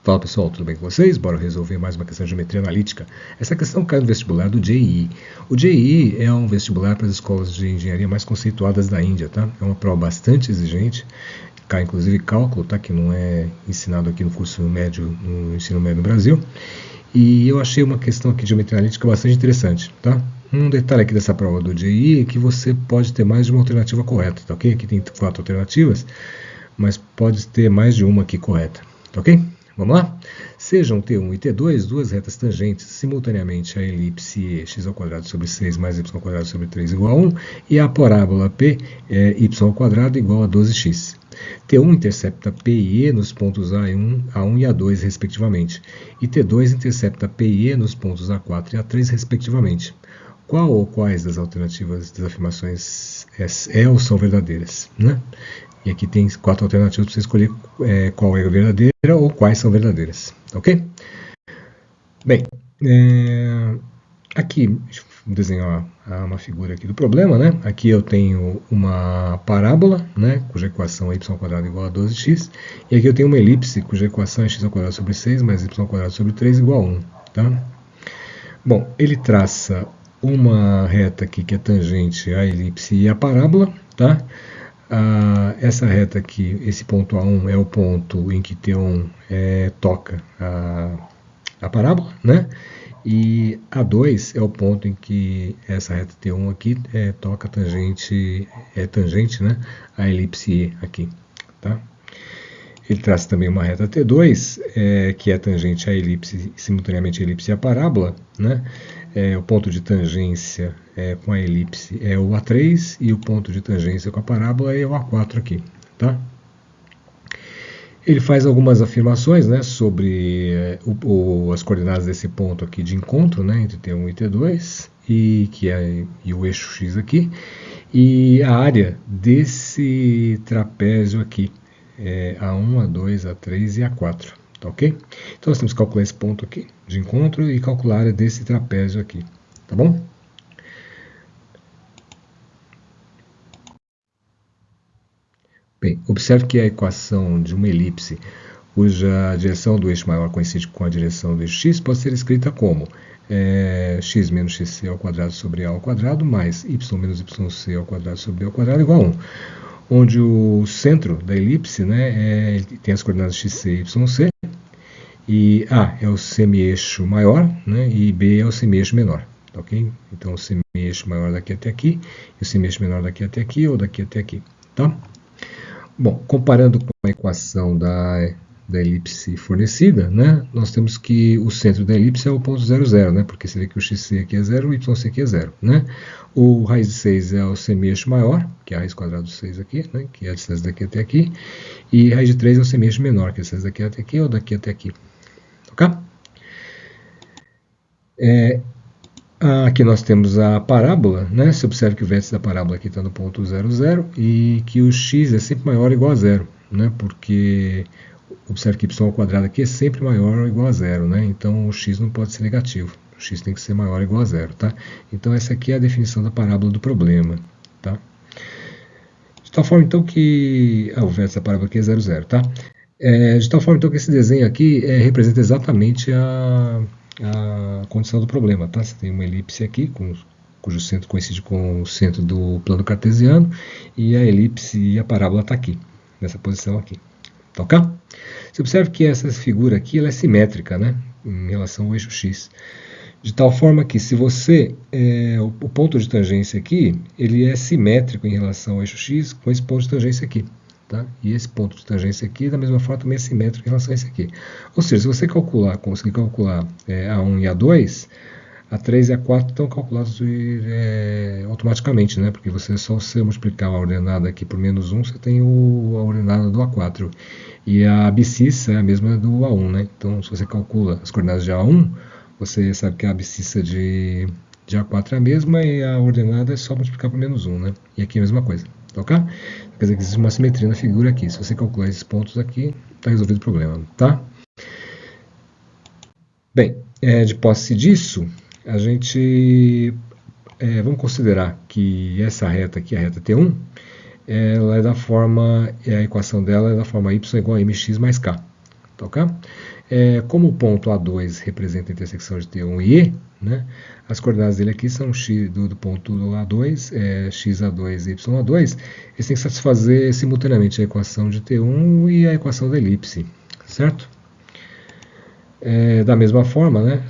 Fala pessoal, tudo bem com vocês? Bora resolver mais uma questão de geometria analítica. Essa questão cai no vestibular do JEE. O JEE é um vestibular para as escolas de engenharia mais conceituadas da Índia, tá? É uma prova bastante exigente, cai inclusive cálculo, tá? Que não é ensinado aqui no curso médio, no ensino médio no Brasil. E eu achei uma questão aqui de geometria analítica bastante interessante, tá? Um detalhe aqui dessa prova do JEE é que você pode ter mais de uma alternativa correta, tá ok? Aqui tem 4 alternativas, mas pode ter mais de uma aqui correta, tá ok? Vamos lá? Sejam T1 e T2 duas retas tangentes simultaneamente à elipse E x² sobre 6 mais y² sobre 3 igual a 1 e a parábola P y² igual a 12x. T1 intercepta P e E nos pontos A1 e A2 respectivamente, e T2 intercepta P e E nos pontos A4 e A3 respectivamente. Qual ou quais das alternativas das afirmações é ou são verdadeiras, né? E aqui tem 4 alternativas para você escolher qual é a verdadeira ou quais são verdadeiras, ok? Bem, aqui, deixa eu desenhar uma figura aqui do problema, né? Aqui eu tenho uma parábola, né? Cuja equação é y² igual a 12x, e aqui eu tenho uma elipse cuja equação é x² sobre 6 mais y² sobre 3 igual a 1, tá? Bom, ele traça uma reta aqui que é tangente à elipse e à parábola, tá? Essa reta aqui, esse ponto A1 é o ponto em que T1 toca a parábola, né? E A2 é o ponto em que essa reta T1 aqui toca tangente, né? A elipse E aqui, tá? Ele traça também uma reta T2, que é tangente à elipse, simultaneamente à elipse e à parábola, né? O ponto de tangência com a elipse é o A3 e o ponto de tangência com a parábola é o A4 aqui, tá? Ele faz algumas afirmações, né, sobre as coordenadas desse ponto aqui de encontro, né, entre T1 e T2, e o eixo X aqui, e a área desse trapézio aqui, A1, A2, A3 e A4, tá ok? Então nós temos que calcular esse ponto aqui de encontro e calcular a área desse trapézio aqui, tá bom? Bem, observe que a equação de uma elipse cuja direção do eixo maior coincide com a direção do eixo x pode ser escrita como x menos xc ao quadrado sobre a ao quadrado mais y menos yc ao quadrado sobre b ao quadrado igual a 1, onde o centro da elipse, né, tem as coordenadas xc e yc, e A é o semi-eixo maior, né, e B é o semi-eixo menor, ok? Então o semi-eixo maior daqui até aqui, e o semi-eixo menor daqui até aqui, ou daqui até aqui, tá? Bom, comparando com a equação da elipse fornecida, né, nós temos que o centro da elipse é o ponto 0, 0, né, porque você vê que o xc aqui é 0 e o yc aqui é 0. Né? O raiz de 6 é o semi-eixo maior, que é a raiz quadrada do 6 aqui, né, que é a distância daqui até aqui, e a raiz de 3 é o semi-eixo menor, que é a distância daqui até aqui ou daqui até aqui. Ok? Aqui nós temos a parábola, né? Você observa que o vértice da parábola aqui está no ponto 0, 0 e que o x é sempre maior ou igual a 0, né? Porque observe que y ao quadrado aqui é sempre maior ou igual a 0, né? Então o x não pode ser negativo, o x tem que ser maior ou igual a 0, tá? Então essa aqui é a definição da parábola do problema, tá? De tal forma então que o vértice da parábola aqui é 0, 0, tá? De tal forma então que esse desenho aqui representa exatamente a condição do problema, tá? Você tem uma elipse aqui, cujo centro coincide com o centro do plano cartesiano, e a elipse e a parábola está aqui, nessa posição aqui. Tá ok? Você observa que essa figura aqui ela é simétrica, né? Em relação ao eixo x. De tal forma que se você... o ponto de tangência aqui, ele é simétrico em relação ao eixo x com esse ponto de tangência aqui. Tá? E esse ponto de tangência aqui, da mesma forma, também é simétrico em relação a esse aqui. Ou seja, se você conseguir calcular A1 e A2, A3 e A4 estão calculados automaticamente, né? Porque só você multiplicar a ordenada aqui por menos 1, você tem a ordenada do A4. E a abscissa é a mesma do A1, né? Então, se você calcula as coordenadas de A1, você sabe que a abscissa de A4 é a mesma e a ordenada é só multiplicar por menos 1, né? E aqui é a mesma coisa. Ok? Quer dizer que existe uma simetria na figura aqui. Se você calcular esses pontos aqui, está resolvido o problema, tá? Bem, de posse disso, a gente vamos considerar que essa reta aqui, a reta T1, ela é da forma, a equação dela é da forma y igual a mx mais k, tá ok? Como o ponto A2 representa a intersecção de T1 e E, né, as coordenadas dele aqui são x do ponto A2, xa2 e ya2, eles têm que satisfazer simultaneamente a equação de T1 e a equação da elipse, certo? Da mesma forma, né,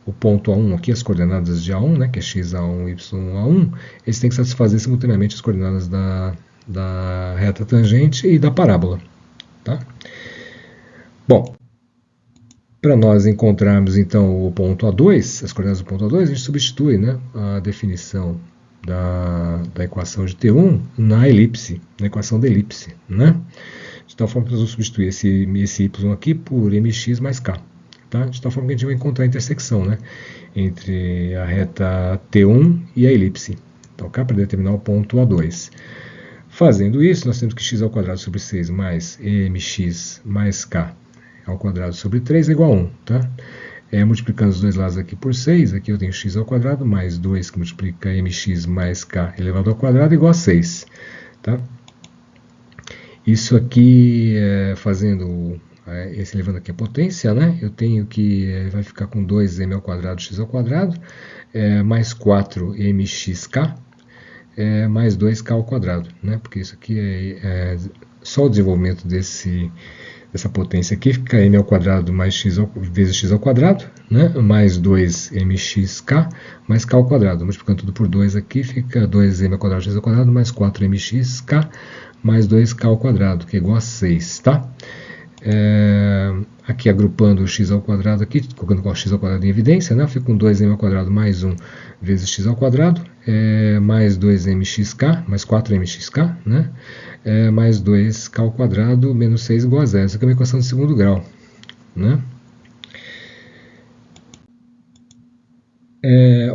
o ponto A1 aqui, as coordenadas de A1, né, que é xa1 e ya1, eles têm que satisfazer simultaneamente as coordenadas da reta tangente e da parábola. Tá? Bom, para nós encontrarmos então o ponto A2, as coordenadas do ponto A2, a gente substitui, né, a definição da equação de T1 na elipse, na equação da elipse. Né? De tal forma que nós vamos substituir esse y aqui por mx mais k. Tá? De tal forma que a gente vai encontrar a intersecção, né, entre a reta T1 e a elipse, tá, okay? Para determinar o ponto A2. Fazendo isso, nós temos que x ao quadrado sobre 6 mais mx mais k ao quadrado sobre 3 é igual a 1. Tá? Multiplicando os dois lados aqui por 6, aqui eu tenho x ao quadrado mais 2 que multiplica mx mais k elevado ao quadrado igual a 6. Tá? Isso aqui, fazendo, levando aqui a potência, né? Eu tenho que, vai ficar com 2m ao quadrado x ao quadrado, mais 4mxk, mais 2k ao quadrado, né? Porque isso aqui só o desenvolvimento dessa potência aqui fica m ao quadrado mais vezes x ao quadrado, né? Mais 2mxk mais k ao quadrado. Multiplicando tudo por 2 aqui, fica 2m ao quadrado x ao quadrado mais 4mxk mais 2k ao quadrado, que é igual a 6, tá? Aqui agrupando o x ao quadrado aqui, colocando o x ao quadrado em evidência, né? Eu fico com 2m ao quadrado mais 1 vezes x ao quadrado, mais 2mxk, mais 4mxk, né? Mais 2k ao quadrado menos 6 igual a 0. Essa aqui é uma equação de segundo grau, né?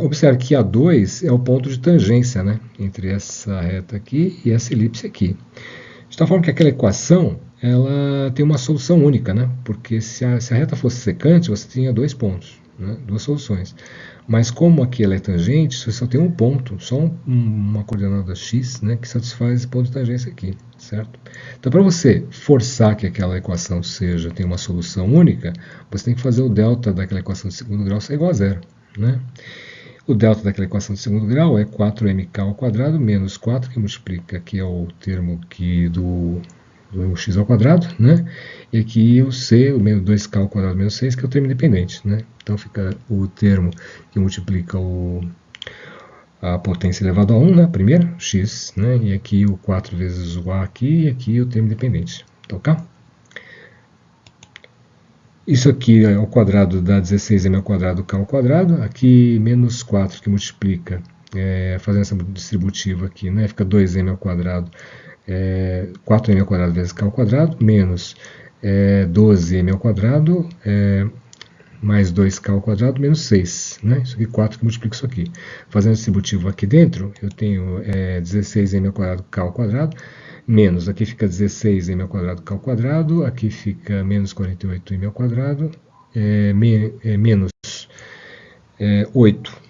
Observe que A2 é o ponto de tangência, né, entre essa reta aqui e essa elipse aqui. De tal forma que aquela equação ela tem uma solução única, né, porque se a reta fosse secante, você tinha dois pontos, né, duas soluções. Mas como aqui ela é tangente, você só tem um ponto, só uma coordenada x, né, que satisfaz esse ponto de tangência aqui, certo? Então, para você forçar que aquela equação tenha uma solução única, você tem que fazer o delta daquela equação de segundo grau ser igual a zero. Né? O delta daquela equação de segundo grau é 4mk ao quadrado menos 4, que multiplica, que é o termo aqui do x ao quadrado, né? E aqui o c, o menos 2k ao quadrado menos 6, que é o termo independente. Né? Então fica o termo que multiplica a potência elevado a 1, né? Primeiro, x, né? E aqui o 4 vezes o a aqui, e aqui o termo independente. Tá ok? Isso aqui ao quadrado dá 16m ao quadrado k ao quadrado, aqui menos 4 que multiplica, fazendo essa distributiva aqui, né, fica 2m ao quadrado, 4m ao quadrado vezes k ao quadrado, menos 12m ao quadrado, mais 2k ao quadrado, menos 6. Né? Isso aqui 4 que multiplica isso aqui. Fazendo a distributiva aqui dentro, eu tenho 16m ao quadrado k ao quadrado, menos, aqui fica 16m ao quadrado k ao quadrado, aqui fica menos 48m ao quadrado, menos 8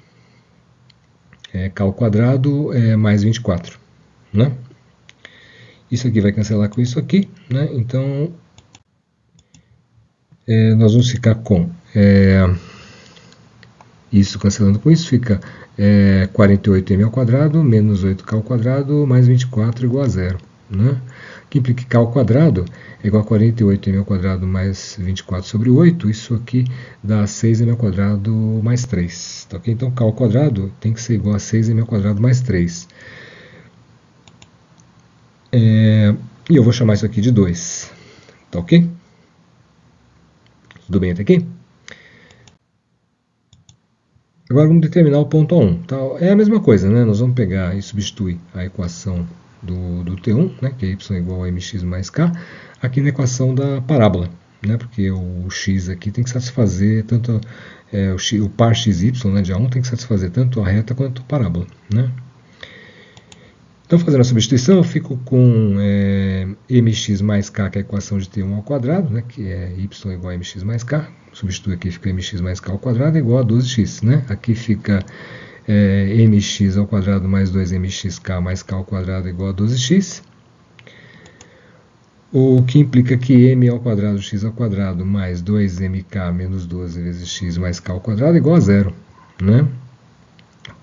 k ao quadrado, mais 24. Né? Isso aqui vai cancelar com isso aqui, né? Então nós vamos ficar com isso cancelando com isso, fica 48m ao quadrado, menos 8k ao quadrado, mais 24 igual a 0. Né? Que implica que k ao quadrado é igual a 48m ao quadrado mais 24 sobre 8, isso aqui dá 6m ao quadrado mais 3. Tá, okay? Então k ao quadrado tem que ser igual a 6m ao quadrado mais 3. E eu vou chamar isso aqui de 2. Tá ok? Tudo bem até aqui? Agora vamos determinar o ponto A1. Tá? É a mesma coisa, né? Nós vamos pegar e substituir a equação do T1, né, que é y igual a mx mais k, aqui na equação da parábola, né, porque o x aqui tem que satisfazer tanto o par xy, né, de A1 tem que satisfazer tanto a reta quanto a parábola. Né. Então, fazendo a substituição, eu fico com mx mais k, que é a equação de T1 ao quadrado, né, que é y igual a mx mais k. Substitui aqui, fica mx mais k ao quadrado igual a 12x. Né. Aqui fica mx ao quadrado mais 2mxk mais k ao quadrado igual a 12x. O que implica que m ao quadrado x ao quadrado mais 2mk menos 12 vezes x mais k ao quadrado é igual a zero, né?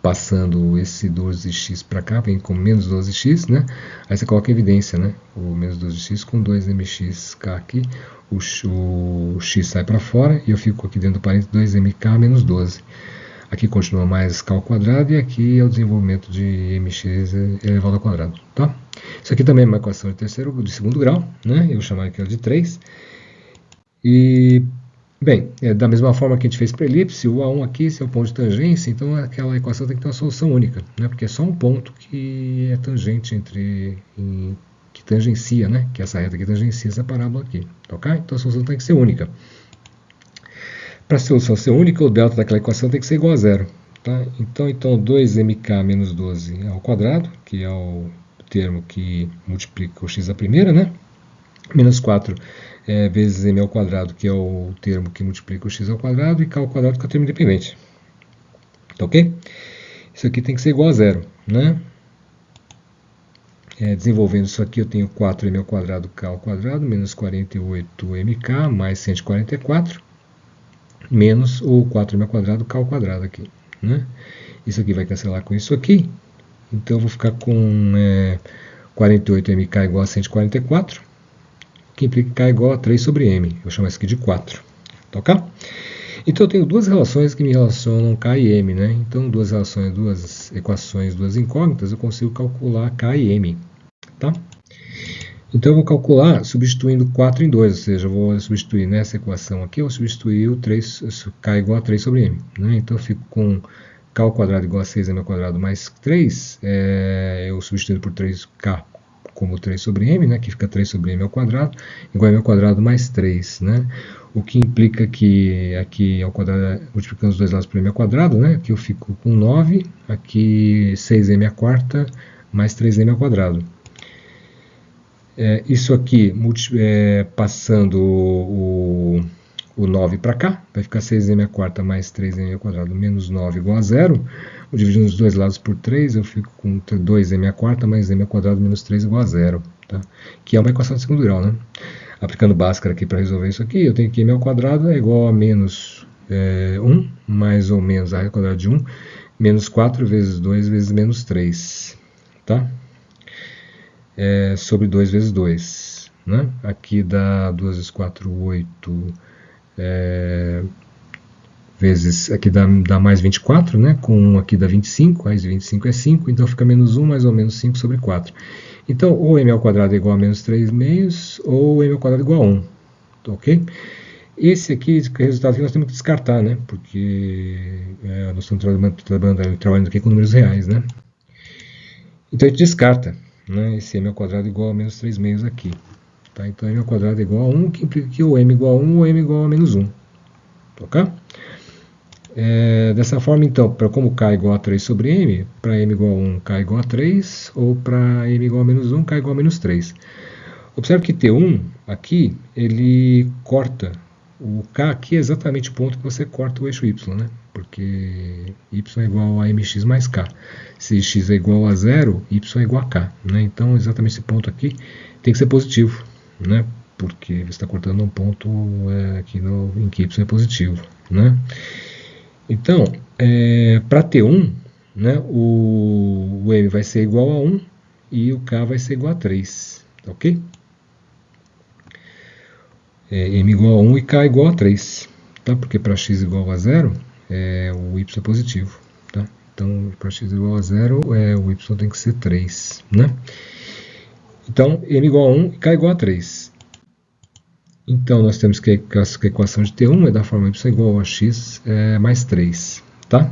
Passando esse 12x para cá, vem com menos 12x, né? Aí você coloca em evidência, né? O menos 12x com 2mxk aqui, o x sai para fora e eu fico aqui dentro do parênteses 2mk menos 12. Aqui continua mais k ao quadrado e aqui é o desenvolvimento de mx elevado ao quadrado, tá? Isso aqui também é uma equação de segundo grau, né? Eu vou chamar aqui de 3. E, bem, da mesma forma que a gente fez para elipse, o A1 aqui, se é o ponto de tangência, então aquela equação tem que ter uma solução única, né? Porque é só um ponto que é tangente que tangencia, né? Que essa reta aqui tangencia essa parábola aqui, ok? Então a solução tem que ser única. Para a solução ser única, o delta daquela equação tem que ser igual a zero. Tá? Então 2mk menos 12 ao quadrado, que é o termo que multiplica o x à primeira, né? Menos 4 vezes m ao quadrado, que é o termo que multiplica o x ao quadrado, e k ao quadrado que é o termo independente. Tá ok? Isso aqui tem que ser igual a zero, né? Desenvolvendo isso aqui, eu tenho 4m ao quadrado k ao quadrado, menos 48mk, mais 144, menos o 4m ao quadrado k ao quadrado aqui, né? Isso aqui vai cancelar com isso aqui, então eu vou ficar com 48mk igual a 144, que implica que k igual a 3 sobre m. Eu vou chamar isso aqui de 4, tá ok? Então eu tenho duas relações que me relacionam k e m, né? Então duas relações, duas equações, duas incógnitas, eu consigo calcular k e m, tá? Então eu vou calcular substituindo 4 em 2, ou seja, eu vou substituir nessa equação aqui, eu vou substituir o 3, k igual a 3 sobre m, né? Então eu fico com k ao quadrado igual a 6m ao quadrado mais 3, eu substituindo por 3k como 3 sobre m, né, que fica 3 sobre m ao quadrado, igual a m ao quadrado mais 3, né, o que implica que aqui ao quadrado, multiplicando os dois lados por m ao quadrado, né, aqui eu fico com 9, aqui 6m à quarta mais 3m ao quadrado. Isso aqui, passando o 9 para cá, vai ficar 6m à quarta mais 3m ao quadrado menos 9 igual a zero. Dividindo os dois lados por 3, eu fico com 2m à quarta mais m ao quadrado menos 3 igual a zero. Tá? Que é uma equação de segundo grau, né? Aplicando Bhaskara aqui para resolver isso aqui, eu tenho que m ao quadrado é igual a menos 1, mais ou menos a raiz quadrada de 1, menos 4 vezes 2 vezes menos 3. Tá? Sobre 2 vezes 2. Né? Aqui dá 2 vezes 4, 8... vezes, aqui dá mais 24, né? Com 1 aqui dá 25, mais 25 é 5, então fica menos 1 mais ou menos 5 sobre 4. Então, ou m ao quadrado é igual a menos 3 meios, ou m ao quadrado é igual a 1, ok? Esse aqui, o resultado que nós temos que descartar, né? Porque nós estamos trabalhando aqui com números reais, né? Então a gente descarta, né? Esse m ao quadrado é igual a menos 3 meios aqui. Tá? Então m ao quadrado é igual a 1, que implica que ou m igual a 1 ou m igual a menos 1. Ok? Dessa forma, então, para como k igual a 3 sobre m, para m igual a 1, k igual a 3, ou para m igual a menos 1, k igual a menos 3. Observe que T1 aqui, ele corta, o k aqui é exatamente o ponto que você corta o eixo y, né? Porque y é igual a mx mais k. Se x é igual a 0, y é igual a k. Né? Então, exatamente esse ponto aqui tem que ser positivo, né? Porque você está cortando um ponto aqui em que y é positivo, né? Então, para T1, né, o m vai ser igual a 1 e o k vai ser igual a 3, ok? M igual a 1 e k igual a 3, tá? Porque para x igual a 0, o y é positivo, tá? Então, para x igual a 0, o y tem que ser 3, né? Então, m igual a 1 e k igual a 3. Então, nós temos que a equação de T1 é da forma y igual a x mais 3, tá?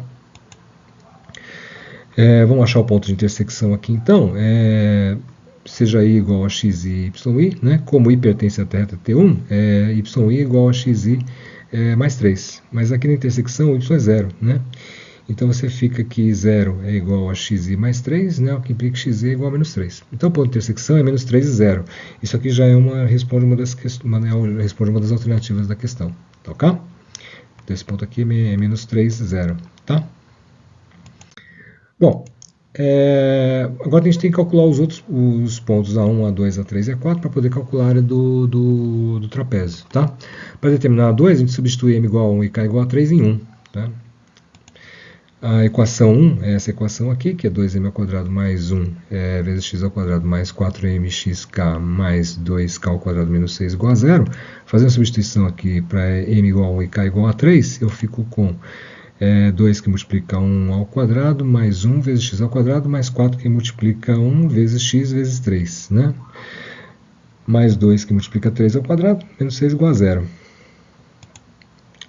Vamos achar o ponto de intersecção aqui, então. Seja i igual a xi, yi, né? Como i pertence à reta T1, yi é igual a xi mais 3. Mas aqui na intersecção, y é 0, né? Então você fica que 0 é igual a xi mais 3, né? O que implica que xi é igual a menos 3. Então o ponto de intersecção é menos 3 e 0. Isso aqui já responde uma das alternativas da questão, tá ok? Então esse ponto aqui é menos 3 e 0, tá? Bom, Agora a gente tem que calcular os pontos A1, A2, A3 e A4 para poder calcular a área do trapézio. Tá? Para determinar A2, a gente substitui M igual a 1 e K igual a 3 em 1. Tá? A equação 1 é essa equação aqui, que é 2m ao quadrado mais 1 vezes x ao quadrado mais 4mxk mais 2k ao quadrado menos 6 igual a 0. Fazendo a substituição aqui para m igual a 1 e k igual a 3, eu fico com 2 que multiplica 1 ao quadrado mais 1 vezes x ao quadrado mais 4 que multiplica 1 vezes x vezes 3. Né? Mais 2 que multiplica 3 ao quadrado menos 6 igual a 0.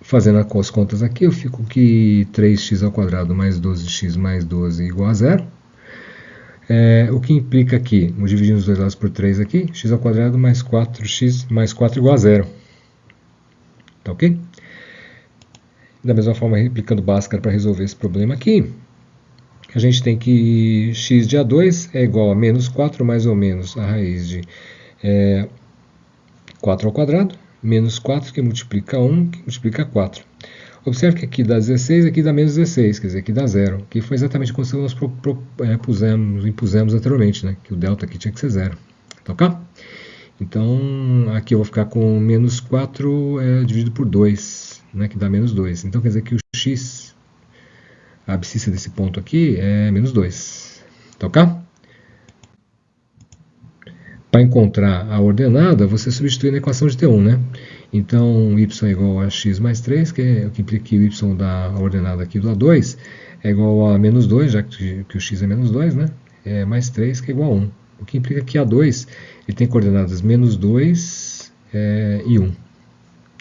Fazendo as contas aqui, eu fico que 3x ao quadrado mais 12x mais 12 igual a 0. O que implica aqui, vamos dividir os dois lados por 3 aqui, x ao quadrado mais 4x mais 4 igual a 0. Tá ok? Da mesma forma, replicando Bhaskara para resolver esse problema aqui, a gente tem que x de A2 é igual a menos 4 mais ou menos a raiz de 4 ao quadrado, menos 4 que multiplica 1, que multiplica 4. Observe que aqui dá 16, aqui dá menos 16, quer dizer, aqui dá 0, que foi exatamente como nós impusemos anteriormente, né? Que o delta aqui tinha que ser 0. Tá ok? Então, aqui eu vou ficar com menos 4 dividido por 2, né? Que dá menos 2. Então, quer dizer que o x, a abscissa desse ponto aqui, é menos 2. Tá ok? Para encontrar a ordenada, você substitui na equação de T1, né? Então, y é igual a x mais 3, que é o que implica que o y da ordenada aqui do A2 é igual a menos 2, já que o x é menos 2, né? Mais 3, que é igual a 1. O que implica que A2 ele tem coordenadas menos 2 e 1.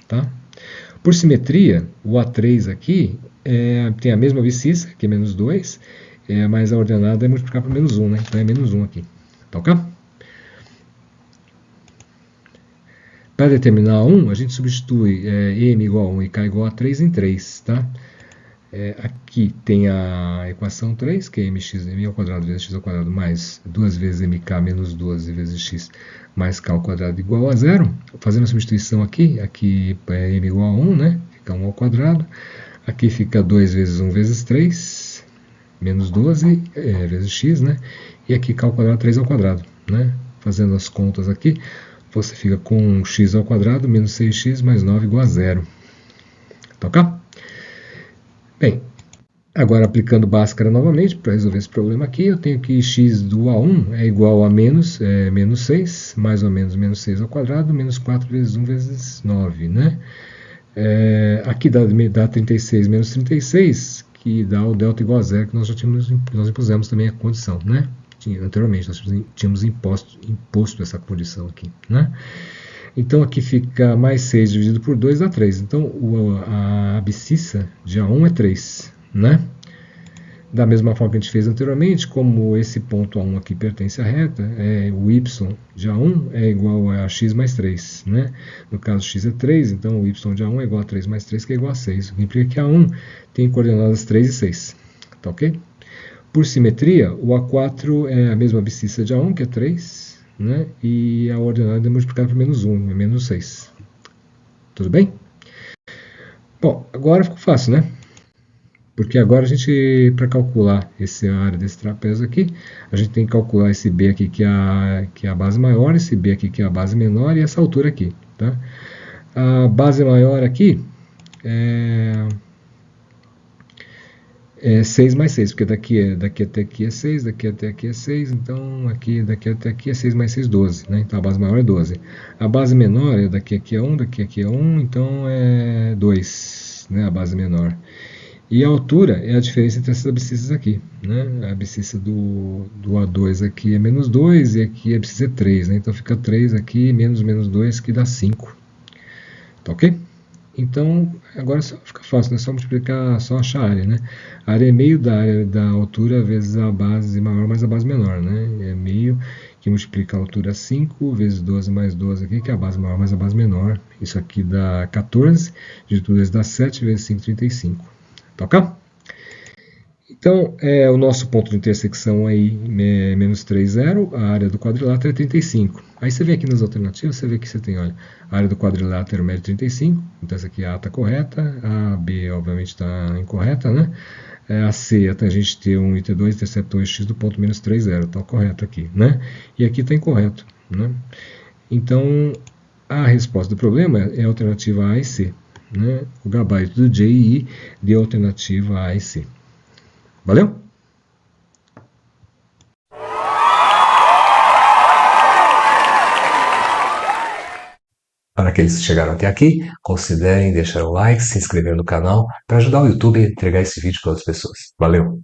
Tá? Por simetria, o A3 aqui tem a mesma abscissa, que é menos 2, mas a ordenada é multiplicar por menos 1, né? Então é menos 1 aqui. Tá ok? Para determinar 1, a gente substitui m igual a 1 e k igual a 3 em 3. Tá? Aqui tem a equação 3, que é mx m ao quadrado vezes x ao quadrado mais 2 vezes mk menos 12 vezes x mais k ao quadrado igual a 0. Fazendo a substituição aqui é m igual a 1, né? Fica 1 ao quadrado. Aqui fica 2 vezes 1 vezes 3, menos 12 vezes x, né? E aqui k ao quadrado 3 ao quadrado, né? Fazendo as contas aqui, você fica com x ao quadrado menos 6x mais 9 igual a 0. Tá ok? Bem, agora aplicando Bhaskara novamente, para resolver esse problema aqui, eu tenho que x do A1 é igual a menos 6, mais ou menos 6 ao quadrado, menos 4 vezes 1 vezes 9, né? Aqui dá 36 menos 36, que dá o delta igual a 0, que nós impusemos também a condição, né? Anteriormente, nós tínhamos imposto essa condição aqui, né? Então, aqui fica mais 6 dividido por 2 dá 3. Então, a abscissa de A1 é 3, né? Da mesma forma que a gente fez anteriormente, como esse ponto A1 aqui pertence à reta, o y de A1 é igual a x mais 3, né? No caso, x é 3, então o y de A1 é igual a 3 mais 3, que é igual a 6. O que implica que A1 tem coordenadas 3 e 6, tá ok? Por simetria, o A4 é a mesma abscissa de A1, que é 3, né? E a ordenada é multiplicada por menos 1, é menos 6. Tudo bem? Bom, agora ficou fácil, né? Porque agora a gente, para calcular a área desse trapézio aqui, a gente tem que calcular esse B aqui, que é a base maior, esse B aqui, que é a base menor, e essa altura aqui, tá? A base maior aqui é 6 mais 6, porque daqui até aqui é 6, daqui até aqui é 6, então daqui até aqui é 6 mais 6, 12, né? Então a base maior é 12. A base menor daqui aqui é 1, daqui aqui é 1, então é 2, né? A base menor. E a altura é a diferença entre essas abscissas aqui, né? A abscissa do A2 aqui é menos 2 e aqui a abscissa é 3, né? Então fica 3 aqui, menos 2, que dá 5. Tá ok? Então, agora fica fácil, né? Só multiplicar, só achar a área, né? A área é meio da área da altura vezes a base maior mais a base menor, né? É meio que multiplica a altura 5 vezes 12 mais 12 aqui, que é a base maior mais a base menor. Isso aqui dá 14, de tudo isso dá 7 vezes 5, 35. Tá ok? Então, o nosso ponto de intersecção aí é menos 3, 0, a área do quadrilátero é 35. Aí você vê aqui nas alternativas, você vê que você tem, olha, a área do quadrilátero mede 35, então essa aqui a A está correta, a B obviamente está incorreta, né? a C, a tangente T1 e T2 interceptam x do ponto menos 3, 0. Está correto aqui, né? E aqui está incorreto, né? Então, a resposta do problema é a alternativa A e C, né? O gabarito do J e I de alternativa A e C. Valeu? Para aqueles que chegaram até aqui, considerem deixar um like, se inscrever no canal para ajudar o YouTube a entregar esse vídeo para outras pessoas. Valeu!